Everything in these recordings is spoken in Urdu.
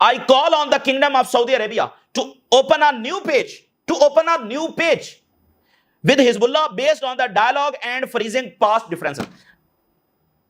I call on the kingdom of Saudi Arabia to open a new page with Hezbollah based on the dialogue and freezing past differences.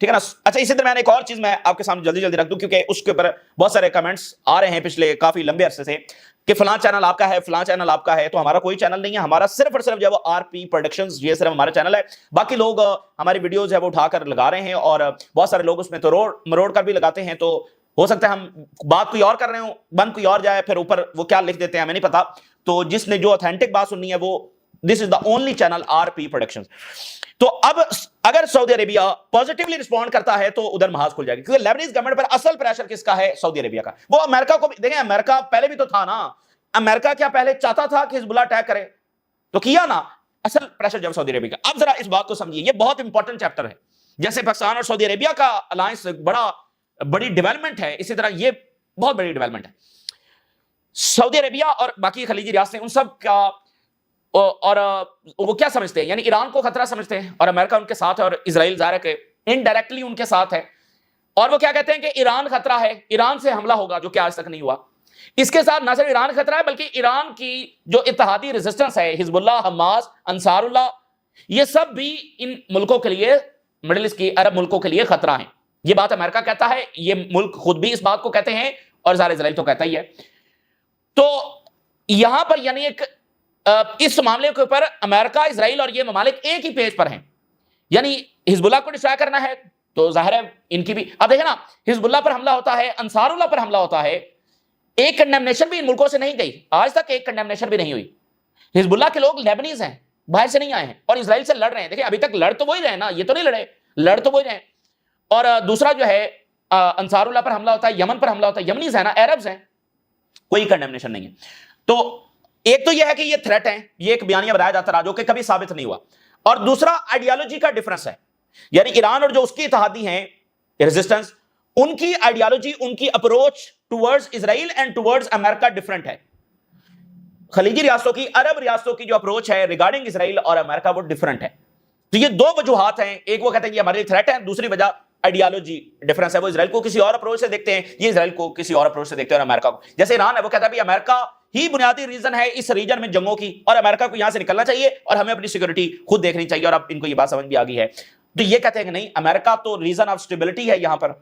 ٹھیک ہے نا. اچھا اسی درمیان ایک اور چیز میں آپ کے سامنے جلدی جلدی رکھ دوں, کیونکہ اس کے اوپر بہت سارے کمنٹس آ رہے ہیں پچھلے کافی لمبے عرصے سے کہ فلاں چینل آپ کا ہے, فلاں چینل آپ کا ہے. تو ہمارا کوئی چینل نہیں ہے, ہمارا صرف اور صرف جو ہے وہ آر پی پروڈکشنز, یہ صرف ہمارا چینل ہے. باقی لوگ ہماری ویڈیوز ہے وہ اٹھا کر لگا رہے ہیں, اور بہت سارے لوگ اس میں توڑ مروڑ کر بھی لگاتے ہیں. تو ہو سکتا ہے ہم بات کوئی اور کر رہے ہوں, بند کوئی اور جائے, پھر اوپر وہ کیا لکھ دیتے ہیں ہمیں نہیں پتا. تو جس نے جو اتھینٹک بات سننی ہے وہ this is the only channel R P productions. تو اب اگر سعودی عربیہ پازیٹیولی رسپونڈ کرتا ہے تو ادھر محاذ کھل جائے گی, کیونکہ لیبنیز گورنمنٹ پر اصل پریشر کس کا ہے؟ سعودی عربیہ کا. وہ امریکہ کو بھی دیکھیں, امریکہ پہلے بھی تو تھا نا. امریکہ کیا پہلے چاہتا تھا کہ حزب اللہ اٹیک کرے؟ تو کیا نا. اصل پریشر جب سعودی عربیہ کا. اب ذرا اس بات کو سمجھیے, یہ بہت انپورٹنٹ چیپٹر ہے. جیسے پاکستان اور سعودی عربیہ کا الائنس بڑی ڈیولپمنٹ ہے, اسی طرح یہ بہت بڑی ڈیولپمنٹ ہے. سعودی عربیہ اور باقی خلیجی ریاستیں ان سب کا, اور وہ کیا سمجھتے ہیں, یعنی ایران کو خطرہ سمجھتے ہیں, اور امریکہ ان کے ساتھ ہے, اور اسرائیل ظاہر ہے کہ انڈائریکٹلی ان کے ساتھ ہے. اور وہ کیا کہتے ہیں کہ ایران خطرہ ہے, ایران سے حملہ ہوگا, جو کہ آج تک نہیں ہوا. اس کے ساتھ نہ صرف ایران خطرہ ہے, بلکہ ایران کی جو اتحادی ریزسٹنس ہے, حزب اللہ, حماس, انصار اللہ, یہ سب بھی ان ملکوں کے لیے, مڈل ایسٹ کی عرب ملکوں کے لیے خطرہ ہیں. یہ بات امریکہ کہتا ہے, یہ ملک خود بھی اس بات کو کہتے ہیں, اور ظاہر اسرائیل تو کہتا ہی ہے. تو یہاں پر یعنی ایک اس معاملے کے اوپر امریکہ, اسرائیل اور یہ ممالک ایک ہی پیج پر ہیں. یعنی حزب اللہ کو ڈسٹرائے کرنا ہے تو ظاہر ہے ان کی بھی. اب دیکھیں نا, حزب اللہ پر حملہ ہوتا ہے, انصار اللہ پر حملہ ہوتا ہے, ایک کنڈیمنیشن بھی ان ملکوں سے نہیں گئی, آج تک ایک کنڈیمنیشن بھی نہیں ہوئی. حزب اللہ کے لوگ لیبنیز ہیں, باہر سے نہیں آئے ہیں, اور اسرائیل سے لڑ رہے ہیں. دیکھیں ابھی تک لڑ تو وہی رہے نا, یہ تو نہیں لڑے, لڑ تو وہی رہے. اور دوسرا جو ہے انصار اللہ پر حملہ ہوتا ہے, یمن پر حملہ ہوتا ہے, یمنیز ہیں نا, عربز ہیں, کوئی کنڈیمنیشن نہیں ہے. تو ایک تو یہ ہے کہ یہ تھریٹ ہے, یہ ایک بیانیہ بنایا جاتا رہا جو کہ کبھی ثابت نہیں ہوا. اور دوسرا آئیڈیالوجی کا ڈفرنس ہے, یعنی ایران اور جو اس کی اتحادی ہیں ریزسٹنس, ان کی آئیڈیالوجی, ان کی approach towards Israel and towards America different ہے. خلیجی ریاستوں کی, عرب ریاستوں کی جو اپروچ ہے ریگارڈنگ اسرائیل اور امریکہ وہ ڈفرنٹ ہے. تو یہ دو وجوہات ہیں, ایک وہ کہتے ہیں کہ ہمارے تھریٹ ہے, دوسری وجہ آئیڈیالوجی ڈفرنس ہے. وہ اسرائیل کو کسی اور اپروچ سے دیکھتے ہیں, یہ اسرائیل کو کسی اور اپروچ سے دیکھتے ہیں. اور امریکہ کو, جیسے ایران ہے, وہ کہتا ہے امریکہ ہی بنیادی ریزن ہے اس ریجن میں جنگوں کی, اور امریکہ کو یہاں سے نکلنا چاہیے, اور ہمیں اپنی سیکورٹی خود دیکھنی چاہیے. اور اب ان کو یہ بات سمجھ بھی آ گئی ہے. تو یہ کہتے ہیں کہ نہیں, امریکہ تو ریزن آف اسٹیبلٹی ہے یہاں پر.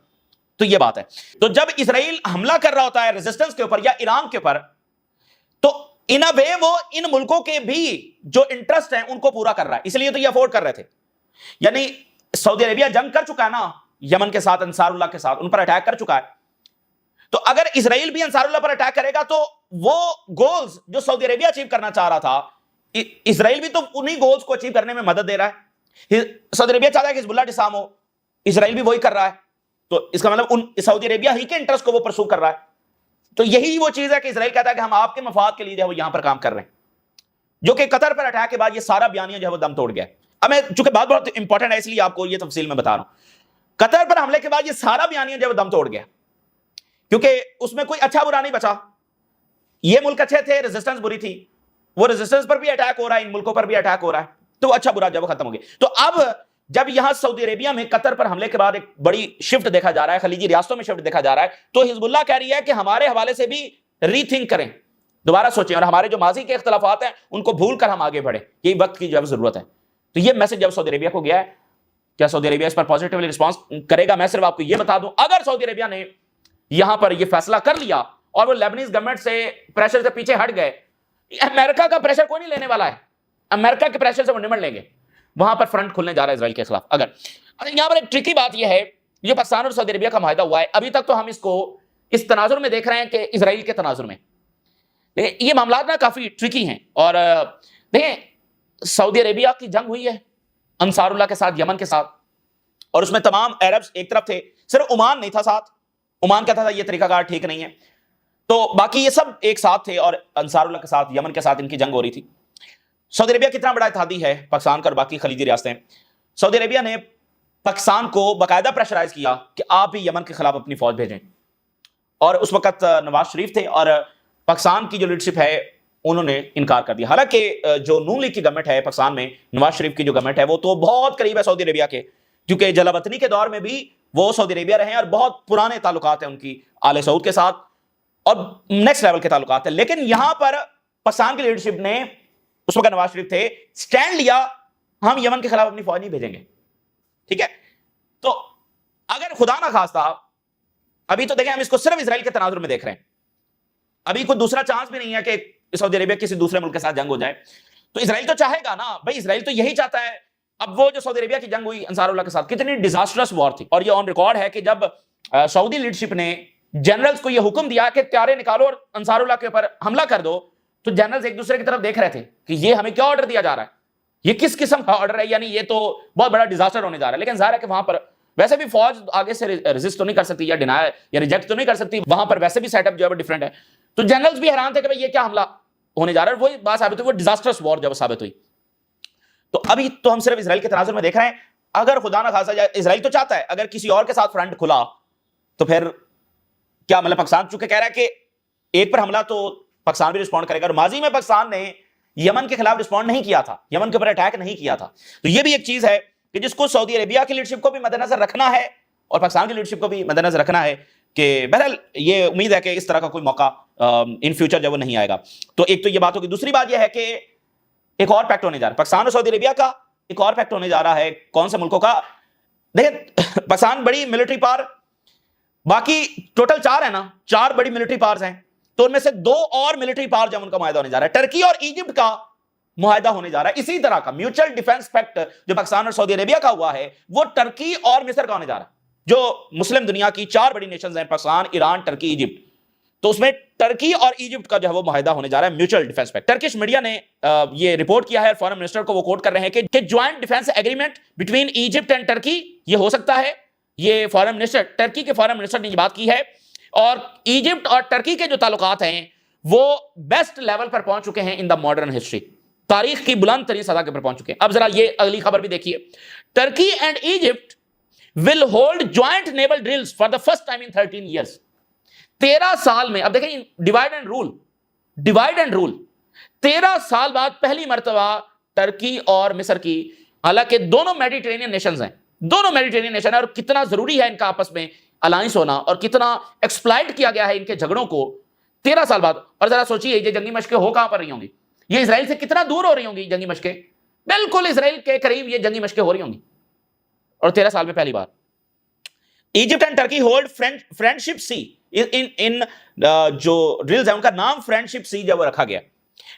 تو یہ بات ہے. تو جب اسرائیل حملہ کر رہا ہوتا ہے ریزسٹنس کے اوپر یا ایران کے اوپر, تو ان اے وے وہ ان ملکوں کے بھی جو انٹرسٹ ہیں ان کو پورا کر رہا ہے, اس لیے تو یہ افورڈ کر رہے تھے. یعنی سعودی عربیہ جنگ کر چکا ہے نا یمن کے ساتھ, انصار اللہ کے ساتھ, ان پر اٹیک کر چکا ہے. تو اگر اسرائیل بھی انصار اللہ پر اٹیک کرے گا تو وہ گولز جو سعودی عربیہ اچیو کرنا چاہ رہا تھا, اسرائیل بھی تو انہی گولز کو اچیو کرنے میں مدد دے رہا ہے. سعودی عربیہ چاہتا ہے کہ حزب اللہ ڈسارم ہو, اسرائیل بھی وہی کر رہا ہے. تو اس کا مطلب سعودی عربیہ ہی کے انٹرسٹ کو وہ پرسو کر رہا ہے. تو یہی وہ چیز ہے کہ اسرائیل کہتا ہے کہ ہم آپ کے مفاد کے لیے جو ہے وہ یہاں پر کام کر رہے ہیں, جو کہ قطر پر اٹیک کے بعد یہ سارا بیانیہ جو ہے وہ دم توڑ گیا. اب میں چونکہ بات بہت امپورٹنٹ ہے اس لیے آپ کو یہ تفصیل میں بتا رہا ہوں. قطر پر حملے کے بعد یہ سارا بیانیہ جو ہے وہ دم توڑ گیا, کیونکہ اس میں کوئی اچھا برا نہیں بچا. یہ ملک اچھے تھے, ریزسٹنس بری تھی, وہ ریزسٹنس پر بھی اٹیک ہو رہا ہے, ان ملکوں پر بھی اٹیک ہو رہا ہے, تو وہ اچھا برا جب وہ ختم ہو گیا. تو اب جب یہاں سعودی عربیہ میں قطر پر حملے کے بعد ایک بڑی شفٹ دیکھا جا رہا ہے, خلیجی ریاستوں میں شفٹ دیکھا جا رہا ہے, تو حزب اللہ کہہ رہی ہے کہ ہمارے حوالے سے بھی ری تھنک کریں, دوبارہ سوچیں, اور ہمارے جو ماضی کے اختلافات ہیں ان کو بھول کر ہم آگے بڑھیں, یہی وقت کی جب ضرورت ہے. تو یہ میسج جب سعودی عربیہ کو گیا ہے, کیا سعودی عربیہ اس پر پازیٹیولی رسپانس کرے گا؟ میں صرف آپ کو یہ بتا دوں, اگر سعودی عربیہ نے یہاں پر یہ فیصلہ کر لیا اور وہ لیبنیز گورنمنٹ سے پریشر سے پیچھے ہٹ گئے, امریکہ کا پریشر کوئی نہیں لینے والا ہے, امریکہ کے پریشر سے وہ نمٹ لیں گے. وہاں پر فرنٹ کھلنے جا رہا ہے اسرائیل کے خلاف. اگر یہاں پر ایک ٹرکی بات یہ ہے, جو پاکستان اور سعودی عربیہ کا معاہدہ ہوا ہے, ابھی تک تو ہم اس کو اس تناظر میں دیکھ رہے ہیں کہ اسرائیل کے تناظر میں, یہ معاملات نا کافی ٹرکی ہیں. اور دیکھیں, سعودی عربیہ کی جنگ ہوئی ہے انصار اللہ کے ساتھ, یمن کے ساتھ, اور اس میں تمام عربز ایک طرف تھے, صرف عمان نہیں تھا ساتھ. عمان کہتا تھا یہ طریقہ کار ٹھیک نہیں ہے, تو باقی یہ سب ایک ساتھ تھے, اور انصار اللہ کے ساتھ, یمن کے ساتھ ان کی جنگ ہو رہی تھی. سعودی عربیہ کتنا بڑا اتحادی ہے پاکستان کا اور باقی خلیجی ریاستیں. سعودی عربیہ نے پاکستان کو باقاعدہ پریشرائز کیا کہ آپ بھی یمن کے خلاف اپنی فوج بھیجیں, اور اس وقت نواز شریف تھے, اور پاکستان کی جو لیڈرشپ ہے انہوں نے انکار کر دیا. حالانکہ جو نون لیگ کی گورنمنٹ ہے پاکستان میں, نواز شریف کی جو گورنمنٹ ہے, وہ تو بہت قریب ہے سعودی عربیہ کے, کیونکہ جلا وطنی کے دور میں بھی وہ سعودی عربیہ رہے ہیں, اور بہت پرانے تعلقات ہیں ان کی آل سعود کے ساتھ, اور نیکسٹ لیول کے تعلقات ہیں. لیکن یہاں پر پاکستان کی لیڈرشپ نے, اس وقت نواز شریف تھے, سٹینڈ لیا, ہم یمن کے خلاف اپنی فوج نہیں بھیجیں گے. ٹھیک ہے, تو اگر خدا نہ خواستہ، ابھی تو دیکھیں ہم اس کو صرف اسرائیل کے تناظر میں دیکھ رہے ہیں، ابھی کوئی دوسرا چانس بھی نہیں ہے کہ سعودی عربیہ کسی دوسرے ملک کے ساتھ جنگ ہو جائے، تو اسرائیل تو چاہے گا نا بھائی، اسرائیل تو یہی چاہتا ہے۔ اب وہ جو سعودی عربیہ کی جنگ ہوئی انصار اللہ کے ساتھ، کتنی ڈیزاسٹرس وار تھی، اور یہ آن ریکارڈ ہے کہ جب سعودی لیڈرشپ نے جنرلز کو یہ حکم دیا کہ تیارے نکالو اور انصار اللہ کے اوپر حملہ کر دو، تو جنرلز ایک دوسرے کی طرف دیکھ رہے تھے کہ یہ ہمیں کیا آرڈر دیا جا رہا ہے، یہ کس قسم کا آرڈر ہے، یعنی یہ تو بہت بڑا ڈیزاسٹر ہونے جا رہا ہے۔ لیکن ظاہر ہے کہ وہاں پر ویسے بھی فوج آگے سے ریزسٹ تو نہیں کر سکتی یا ڈینائی یا ریجیکٹ تو نہیں کر سکتی، وہاں پر ویسے بھی سیٹ اپ جو ہے ڈفرنٹ ہے، تو جنرلز بھی حیران تھے کہ یہ کیا حملہ ہونے جا رہا ہے، وہی بات ثابت ہوئی، وہ ڈیزاسٹرس وار جب ثابت ہوئی۔ تو ابھی تو ہم صرف اسرائیل کے تناظر میں دیکھ رہے ہیں، اگر خدا نہ خواستہ اسرائیل تو چاہتا ہے اگر کسی اور کے ساتھ فرنٹ کھلا تو پھر کیا مطلب پاکستان چونکہ کہہ رہا ہے کہ ایک پر حملہ تو پاکستان بھی رسپونڈ کرے گا، اور ماضی میں پاکستان نے یمن کے خلاف رسپونڈ نہیں کیا تھا، یمن کے اوپر اٹیک نہیں کیا تھا، تو یہ بھی ایک چیز ہے کہ جس کو سعودی عربیہ کی لیڈرشپ کو بھی مد نظر رکھنا ہے اور پاکستان کی لیڈرشپ کو بھی مد نظر رکھنا ہے کہ بہرحال یہ امید ہے کہ اس طرح کا کوئی موقع ان فیوچر جب وہ نہیں آئے گا۔ تو ایک تو یہ بات ہوگی، دوسری بات یہ ہے کہ ایک اور پیکٹ ہونے جا رہا ہے پاکستان اور سعودی عربیہ کا، ایک اور پیکٹ ہونے جا رہا ہے کون سے ملکوں کا؟ دیکھیں پاکستان بڑی ملٹری پاور، باقی ٹوٹل 4 ہے نا، 4 بڑی ملٹری پاورز ہیں، تو ان میں سے 2 اور ملٹری پاور جب ان کا معاہدہ ہونے جا رہا ہے، ٹرکی اور ایجپٹ کا معاہدہ ہونے جا رہا ہے، اسی طرح کا میوچل ڈیفنس پیکٹ جو پاکستان اور سعودی عربیہ کا ہوا ہے وہ ٹرکی اور مصر کا ہونے جا رہا ہے، جو مسلم دنیا کی 4 بڑی نیشنز ہیں، پاکستان، ایران، ٹرکی، ایجپٹ، تو اس میں ٹرکی اور ایجپٹ کا جو ہے وہ معاہدہ ہونے جا رہا ہے mutual defence packet. Turkish media نے یہ رپورٹ کیا ہے، فارن منسٹر کو وہ کوٹ کر رہے ہیں کہ joint defence agreement between Egypt and Turkey یہ ہو سکتا ہے، یہ فارن منسٹر، ٹرکی کے فارن منسٹر نے یہ بات کی ہے، اور ایجپٹ اور ٹرکی کے جو تعلقات ہیں وہ بیسٹ لیول پر پہنچ چکے ہیں ان دا ماڈرن ہسٹری، تاریخ کی بلند ترین سطح کے پر پہنچ چکے ہیں۔ اب ذرا یہ اگلی خبر بھی دیکھیے، Turkey and Egypt will hold joint naval drills for the first time in 13 years۔ 13 سال میں، اب دیکھیں ڈیوائڈ اینڈ رول 13 سال بعد پہلی مرتبہ ٹرکی اور مصر کی، حالانکہ دونوں میڈیٹرینین نیشنز ہیں، اور کتنا ضروری ہے ان کا آپس میں الائنس ہونا، اور کتنا ایکسپلائٹ کیا گیا ہے ان کے جھگڑوں کو 13 سال بعد۔ اور ذرا سوچیے یہ جنگی مشقیں ہو کہاں پر رہی ہوں گی، یہ اسرائیل سے کتنا دور ہو رہی ہوں گی جنگی مشقیں، بالکل اسرائیل کے قریب یہ جنگی مشقیں ہو رہی ہوں گی، اور 13 سال میں پہلی بار۔ Egypt and Turkey hold friendship sea, ان جو ڈرلز ہیں ان کا نام فرینڈشپ سی جب وہ رکھا گیا،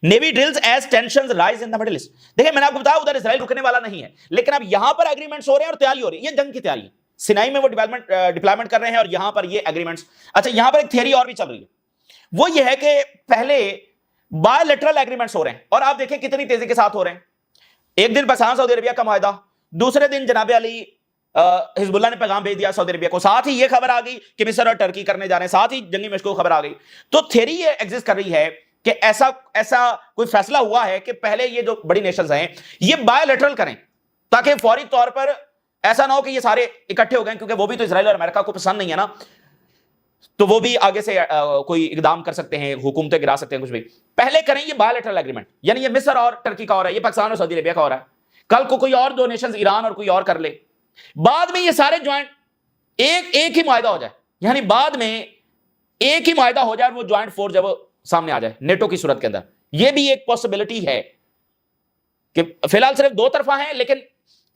navy drills as tensions rise in the Middle East. دیکھیں میں نے آپ کو بتایا ادھر اسرائیل رکنے والا نہیں ہے، لیکن اب یہاں پر ایگریمنٹس ہو رہے ہیں اور تیاری ہو رہی ہے، یہ جنگ کی تیاری ہے، سینائی میں وہ ڈپلائمنٹ کر رہے ہیں اور یہاں پر یہ ایگریمنٹس۔ اچھا یہاں پر ایک تھیوری اور بھی چل رہی ہے، وہ یہ ہے کہ پہلے بائی لیٹرل ایگریمنٹس ہو رہے ہیں، اور آپ دیکھیں کتنی تیزی کے ساتھ ہو رہے ہیں، ایک دن پاکستان سعودی عربیہ کا معاہدہ، دوسرے دن جناب علی حزب اللہ نے پیغام بھیج دیا سعودی عربیہ کو، ساتھ ہی یہ خبر آ گئی کہ مصر اور ٹرکی کرنے جا رہے ہیں، ساتھ ہی جنگی مشقوں کو خبر آ گئی۔ تو تھیوری یہ ایگزسٹ کر رہی ہے کہ ایسا کوئی فیصلہ ہوا ہے کہ پہلے یہ جو بڑی نیشنز ہیں یہ بائی لیٹرل کریں، تاکہ فوری طور پر ایسا نہ ہو کہ یہ سارے اکٹھے ہو گئے، کیونکہ وہ بھی تو اسرائیل اور امریکہ کو پسند نہیں ہے نا، تو وہ بھی آگے سے کوئی اقدام کر سکتے ہیں، حکومتیں گرا سکتے ہیں، کچھ بھی پہلے کریں یہ بائی لیٹرل ایگریمنٹ، یعنی یہ مصر اور ٹرکی کا ہو رہا ہے، یہ پاکستان اور سعودی عربیہ کا ہو رہا ہے، کل کو کوئی اور 2 نیشنز ایران اور کوئی اور کر لے، بعد میں یہ سارے جوائنٹ ایک ہی معاہدہ ہو جائے، یعنی بعد میں ایک ہی معاہدہ ہو جائے اور وہ جوائنٹ فورس جب سامنے آ جائے نیٹو کی صورت کے اندر، یہ بھی ایک پاسبلٹی ہے کہ فی الحال صرف 2 طرفہ ہیں، لیکن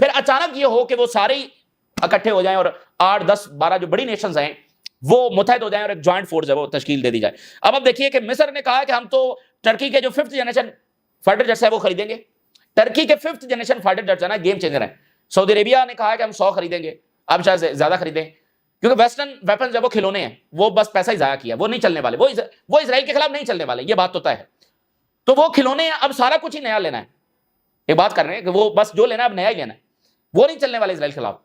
پھر اچانک یہ ہو کہ وہ سارے اکٹھے ہو جائیں اور 8 10 12 جو بڑی نیشنز ہیں وہ متحد ہو جائیں اور ایک جوائنٹ فورس ہے وہ تشکیل دے دی جائے۔ اب دیکھیے کہ مصر نے کہا کہ ہم تو ٹرکی کے جو 5th جنریشن فائٹر جیٹس ہے وہ خریدیں گے، ٹرکی کے 5th جنریشن فائٹر جیٹس ہے نا گیم چینجر ہیں، سعودی عربیہ نے کہا کہ ہم 100 خریدیں گے، اب شاید زیادہ خریدیں، کیونکہ ویسٹرن ویپنز جب وہ کھلونے ہیں وہ بس پیسہ ہی ضائع کیا، وہ نہیں چلنے والے، وہ اسرائیل کے خلاف نہیں چلنے والے، یہ بات تو طے ہے، تو وہ کھلونے ہیں، اب سارا کچھ ہی نیا لینا ہے، ایک بات کر رہے ہیں کہ وہ بس جو لینا ہے اب نیا ہی لینا ہے، وہ نہیں چلنے والے اسرائیل کے خلاف۔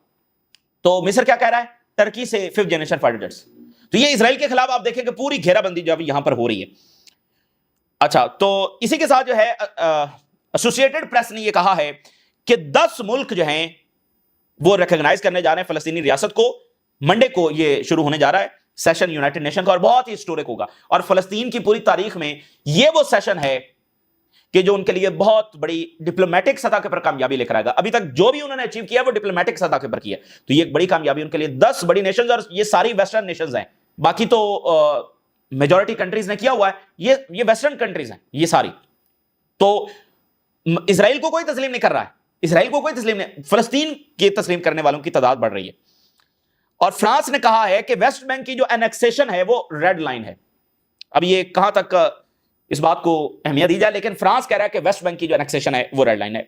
تو مصر کیا کہہ رہا ہے؟ ٹرکی سے 5th جنریشن فائٹر جیٹس، تو یہ اسرائیل کے خلاف آپ دیکھیں کہ پوری گھیرا بندی جو یہاں پر ہو رہی ہے۔ اچھا تو اسی کے ساتھ جو ہے ایسوسیٹڈ پریس نے یہ کہا ہے کہ 10 ملک جو ہیں وہ ریکگنائز کرنے جا رہے ہیں فلسطینی ریاست کو، منڈے کو یہ شروع ہونے جا رہا ہے سیشن یونائٹڈ نیشن کا، اور بہت ہی ہسٹورک ہوگا، اور فلسطین کی پوری تاریخ میں یہ وہ سیشن ہے کہ جو ان کے لیے بہت بڑی ڈپلومیٹک سطح کے پر کامیابی لے کر آئے گا۔ ابھی تک جو بھی انہوں نے اچیو کیا وہ ڈپلومیٹک سطح کے پر کیا، تو یہ ایک بڑی کامیابی ان کے لیے، 10 بڑی نیشنز، اور یہ ساری ویسٹرن نیشنز ہیں، باقی تو میجورٹی کنٹریز نے کیا ہوا ہے، یہ ویسٹرن کنٹریز ہیں یہ ساری، تو اسرائیل کو کوئی تسلیم نہیں کر رہا ہے، اسرائیل کو کوئی تسلیم نہیں، فلسطین کی تسلیم کرنے والوں کی تعداد بڑھ رہی ہے۔ اور فرانس نے کہا ہے کہ ویسٹ بینک کی جو اینیکسیشن ہے وہ ریڈ لائن ہے. اب یہ کہاں تک اس بات کو اہمیت دی جائے, لیکن فرانس کہہ رہا ہے کہ ویسٹ بینک کی جو اینیکسیشن ہے وہ ریڈ لائن ہے.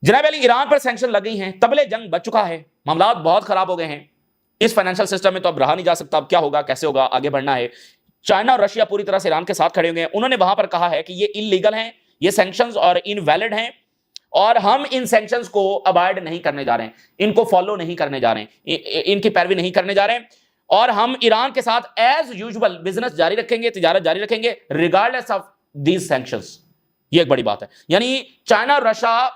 جناب علی, ایران پر سینکشن لگ گئی ہیں, تبلے جنگ بچ چکا ہے, معاملات بہت خراب ہو گئے ہیں. اس فائنینشل سسٹم میں تو اب رہا نہیں جا سکتا, اب کیا ہوگا, کیسے ہوگا, آگے بڑھنا ہے. چائنا اور رشیا پوری طرح سے ایران کے ساتھ کھڑے ہوئے ہیں. انہوں نے وہاں پر کہا ہے کہ یہ انلیگل ہیں, یہ سینکشنز اور انویلڈ ہیں, اور ہم ان سینکشنز کو ابائڈ نہیں کرنے جا رہے ہیں, ان کو فالو نہیں کرنے جا رہے ہیں, ان کی پیروی نہیں کرنے جا رہے ہیں, اور ہم ایران کے ساتھ ایز یوزول بزنس جاری رکھیں گے, تجارت جاری رکھیں گے ریگارڈلیس آف دیز سینکشنز. یہ ایک بڑی بات ہے. یعنی چائنا اور رشیا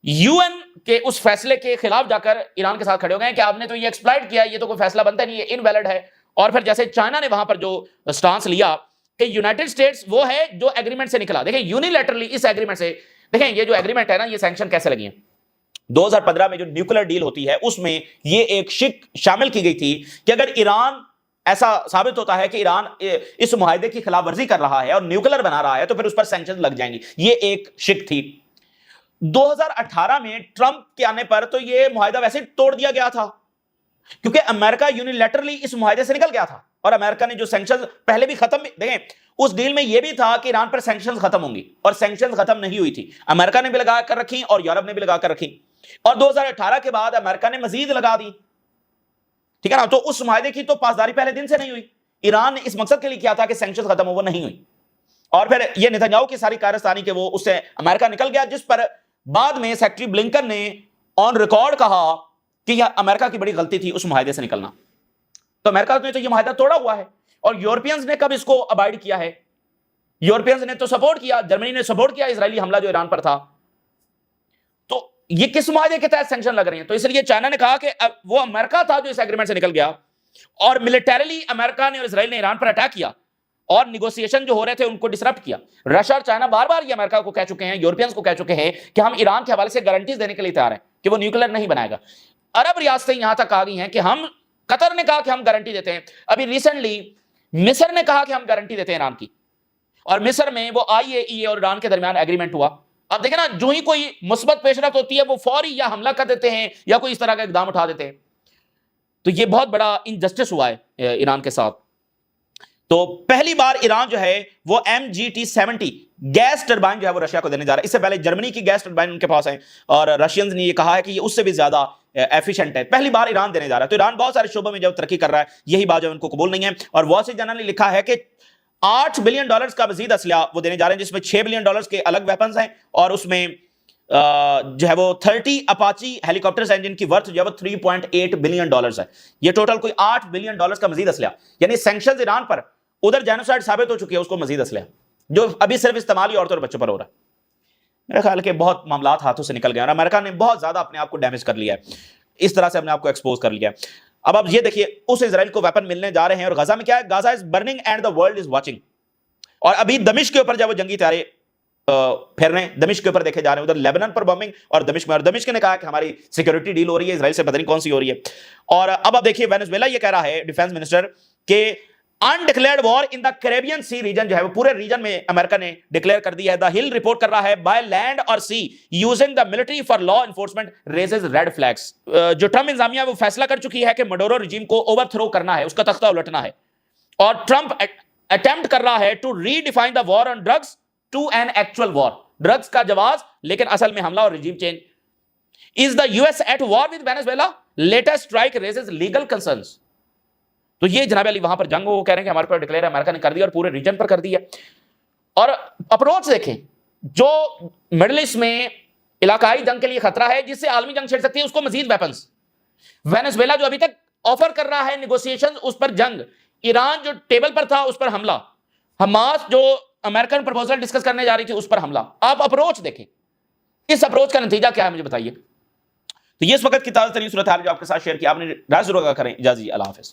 یو این کے اس فیصلے کے خلاف جا کر ایران کے ساتھ کھڑے ہو گئے ہیں کہ آپ نے تو یہ ایکسپلائٹ کیا, یہ تو کوئی فیصلہ بنتا نہیں, یہ انویلڈ ہے. اور پھر جیسے چائنا نے وہاں پر جو سٹانس لیا کہ یونائٹڈ اسٹیٹس وہ ہے جو ایگریمنٹ سے نکلا. دیکھیں یونیلیٹرلی اس ایگریمنٹ سے, دیکھیں یہ جو ایگریمنٹ ہے نا, یہ سینکشن کیسے لگی ہیں. 2015 میں جو نیوکلیر ڈیل ہوتی ہے اس میں یہ ایک شک شامل کی گئی تھی کہ اگر ایران ایسا ثابت ہوتا ہے کہ ایران اس معاہدے کی خلاف ورزی کر رہا ہے اور نیوکلیر بنا رہا ہے تو پھر اس پر سینکشن لگ جائیں گی. یہ ایک شک تھی. 2018 میں ٹرمپ کے آنے پر تو یہ معاہدہ ویسے توڑ دیا گیا تھا, کیونکہ امریکہ یونیلیٹرلی اس معاہدے سے نکل گیا تھا, اور امریکہ نے جو سینکشن پہلے بھی ختم, دیکھیں اس ڈیل میں یہ بھی تھا کہ ایران پر سینکشن ختم ہوں گی, اور سینکشن ختم نہیں ہوئی تھی. امریکہ نے بھی لگا کر رکھی اور یورپ نے بھی لگا کر رکھی, اور 2018 کے بعد امریکہ نے مزید لگا دی. ٹھیک ہے نا, تو اس معاہدے کی تو پاسداری پہلے دن سے نہیں ہوئی. ایران نے اس مقصد کے لیے کیا تھا کہ سینکشن ختم ہو, وہ نہیں ہوئی. اور پھر یہ نتنیاہو کی ساری کارستانی کہ وہ اس سے امریکہ نکل گیا, جس پر بعد میں سیکرٹری بلنکن نے آن ریکارڈ کہا کہ یہ امریکہ کی بڑی غلطی تھی اس معاہدے سے نکلنا. تو امریکہ نے تو یہ معاہدہ توڑا ہوا ہے, اور یورپینز نے کب اس کو ابائڈ کیا ہے؟ یورپینز نے تو سپورٹ کیا, جرمنی نے سپورٹ کیا اسرائیلی حملہ جو ایران پر تھا. تو یہ کس معاہدے کے تحت سینکشن لگ رہی ہیں؟ تو اس لیے چائنا نے کہا کہ وہ امریکہ تھا جو اس ایگریمنٹ سے نکل گیا, اور ملٹریلی امریکہ نے اور اسرائیل نے ایران پر اٹیک کیا, اور نیگوسیشن جو ہو رہے تھے ان کو ڈسرپٹ کیا. رشیا اور چائنا بار بار یہ امریکہ کو کہہ چکے ہیں, یورپینز کو کہہ چکے ہیں کہ ہم ایران کے حوالے سے گارنٹیز دینے کے لیے تیار ہیں کہ وہ نیوکلیر نہیں بنائے گا. عرب ریاستیں یہاں تک آ گئی ہیں کہ ہم, قطر نے کہا کہ ہم گارنٹی دیتے ہیں, ابھی ریسنٹلی مصر نے کہا کہ ہم گارنٹی دیتے ہیں ایران کی, اور مصر میں وہ IAEA اور ایران کے درمیان ایگریمنٹ ہوا. اب دیکھیں نا, جو ہی کوئی مثبت پیش رفت ہوتی ہے وہ فوری یا حملہ کر دیتے ہیں یا کوئی اس طرح کا اقدام اٹھا دیتے ہیں. تو یہ بہت بڑا انجسٹس ہوا ہے ایران کے ساتھ. تو پہلی بار ایران جو ہے وہ MGT-70 گیس ٹربائن جو ہے وہ رشیا کو دینے جا رہا ہے. اس سے پہلے جرمنی کی گیس ٹربائن ان کے پاس ہیں, اور رشینز نے یہ کہا ہے کہ یہ اس سے بھی زیادہ ایفیشنٹ ہے. پہلی بار ایران دینے جا رہا ہے. تو ایران بہت سارے شعبوں میں جب ترقی کر رہا ہے, یہی بات جو ان کو قبول نہیں ہے. اور وال اسٹریٹ جرنل نے لکھا ہے کہ $8 بلین کا مزید اسلحہ وہ دینے جا رہے ہیں, جس میں $6 بلین کے الگ ویپنز ہیں, اور اس میں جو ہے وہ 30 اپاچی ہیلی کاپٹرز ہیں جن کی ورتھ جو ہے وہ $3.8 بلین ہے. یہ ٹوٹل کوئی $8 بلین کا مزید اسلحہ, یعنی سینکشنز ایران پر, ادھر جینوسائیڈ ثابت ہو چکی ہے, اس کو مزید اسلحہ جو ابھی صرف استعمالی عورتوں اور بچوں پر ہو رہا ہے. میرا خیال ہے کہ بہت معاملات ہاتھوں سے نکل گئے, اور امریکہ نے بہت زیادہ اپنے آپ کو ڈیمیج کر لیا ہے, اس طرح سے اپنے آپ کو ایکسپوز کر لیا ہے. اب یہ دیکھیے, اس اسرائیل کو ویپن ملنے جا رہے ہیں, اور غزہ میں کیا ہے, Gaza is burning and the world is watching. اور ابھی دمشق کے اوپر جب وہ جنگی تیارے پھر رہے ہیں, دمشق کے اوپر دیکھے جا رہے ہیں, ادھر لیبنان پر بمبنگ اور دمشق میں, اور دمشق نے کہا کہ ہماری سیکورٹی ڈیل ہو رہی ہے اسرائیل سے, پتہ نہیں کون سی ہو رہی ہے. اور اب دیکھیے وینزویلا یہ کہہ رہا ہے ڈیفنس منسٹر کہ unDeclared war in the Caribbean Sea region جو ہے وہ پورے ریجن میں امریکہ نے ڈکلیئر کر دی ہے. دا ہل رپورٹ کر رہا ہے by land or sea using the military for law enforcement raises red flags. جو ٹرمپ انتظامیہ وہ فیصلہ کر چکی ہے کہ مڈورو رجیم کو اوور تھرو کرنا ہے, اس کا تختہ الٹنا ہے, اور ٹرمپ اٹیمپٹ کر رہا ہے to redefine the war on drugs to an actual war. Drugs کا جواز لیکن اصل میں حملہ اور regime change. Is the US at war with Venezuela? Latest strike raises legal concerns. تو یہ جناب علی وہاں پر جنگ, وہ کہہ رہے ہیں کہ ہمارے پر ڈکلیئر امریکہ نے کر دیا اور پورے ریجن پر کر دیا. اور اپروچ دیکھیں, جو مڈل ایسٹ میں علاقائی جنگ کے لیے خطرہ ہے جس سے عالمی جنگ چھڑ سکتی ہے, اس کو مزید ویپنز. وینزویلا جو ابھی تک آفر کر رہا ہے نیگوسیشن, اس پر جنگ. ایران جو ٹیبل پر تھا اس پر حملہ. حماس جو امریکن پروپوزل ڈسکس کرنے جا رہی تھی اس پر حملہ. آپ اپروچ دیکھیں, اس اپروچ کا نتیجہ کیا ہے مجھے بتائیے. تو یہ اس وقت کی تازہ ترین صورتحال جو آپ کے ساتھ شیئر کی, آپ نے رائے ضرور کریں. اجازت, اللہ حافظ.